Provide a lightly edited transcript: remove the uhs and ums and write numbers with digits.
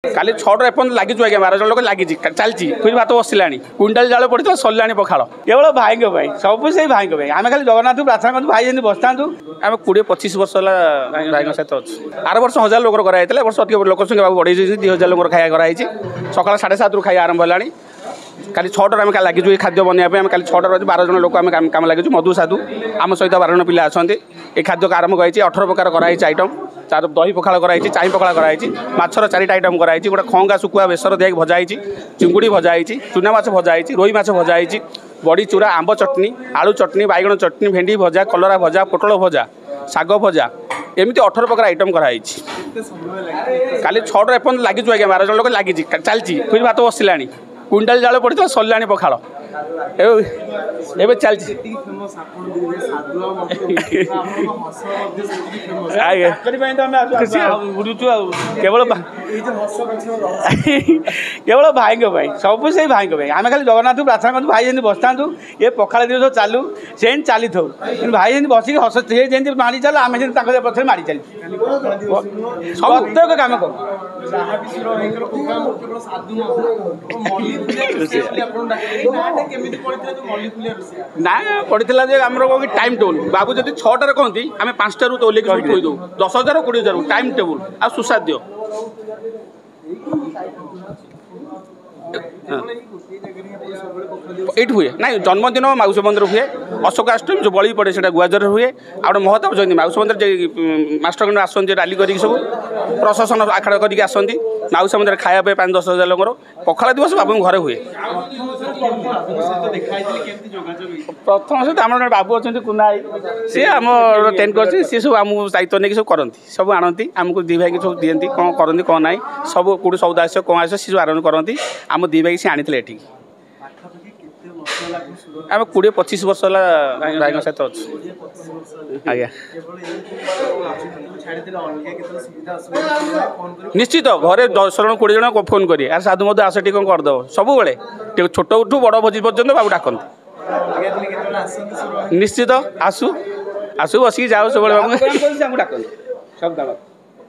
काली 6 एपर्यंत लगी आज्ञा 12 जन लोक लगी चलती फिर भात बसला क्विंटाल चाउल पड़ता सरला पखाड़ केवल भाई भाई सब से भाई भाई आम खाली जगन्नाथ प्रार्थना करूँ भाई जमी बसता आम 20-25 वर्ष है भाई सहित अच्छे आर वर्ष 1000 लोक कराई वर्ष अधिक लोक संख्या बढ़े 2000 लोक खाया कराई सकाल 7:30 रु खाया आरंभ है काली 6 आम लगी खाद्य बनवाई आम काली 6 12 जन लोक आम कम लगे मधु साधु आम सहित 12 जन पिला अच्छा ये खाद्य आरंभ कर 18 प्रकार कराई आइटम तार दही पखाड़ कराई चाई पखाड़ कराई माछर 4टा आइटम कराई गोटे खंगा शुखुआ बेसर दिया भजाई चिंगुड़ी भजाई चुना माछ भजाई रोही माछ भजाई बड़ी चूरा आंब चटनी आलू चटनी बैगण चटनी भेंडी भजा कलरा भजा पोटल भजा शाग भजा एमती 18 प्रकार आइटम कराई काली 6 एपर्यंत लगी आज्ञा 12 जन लोक लगी चलती फिर भात बसला क्विंटाल चाउल पड़ता सरला पखाड़ एवं चलती केवल केवल भाई भाई सब से भाई भाई आम खाली जगन्नाथ प्रार्थना करूँ भाई जमी बसता ये पखाड़ दिवस चालू से चली था भाई जमी बसिक हस जमी मारी चल आम पक्ष मारी चल प्रत्येक कम करूँ ना पड़ा आम टाइम टेबुल बाबू जब 6टार कहती आम 5टारू तो ओल्ल कही दू 10,000 20,000 टाइम टेबुल आ सुसाद्य ये हुए ना जन्मदिन मौसू मंदिर हुए अशोकाष्टमी जो बड़ी पड़े से गुआजर हुए आगे महताब जयंती मौसू मंदिर मास्टर आसती राली कर सब प्रशासन आखड़ा करके आसती मौसा मंदिर खाया 5-10 हज़ार लोक पखाड़ दिवस बाबू घरे हुए प्रथम सहित आम बाबू अच्छा कुनाई सी आम टेन कर सी सब आम दायित्व नहीं सब करती सब आणती आमको दी भाई सब दिखती कौन करती कौन ना सब कौट सौदा आस कौन आस सी सब आरम्भ करती आम दी भाई सी आनी एठी आम 20-25 वर्ष है भाई सहित अच्छे आज्ञा निश्चित घरे 10 जन 20 जन फोन करेंगे यार साधु मधु आस कौन करदेव सब छोट उठू बड़ भोजी पर्यटन बाबू डाकती निश्चित आसू आसू बसिक जाओ सब डाकती सब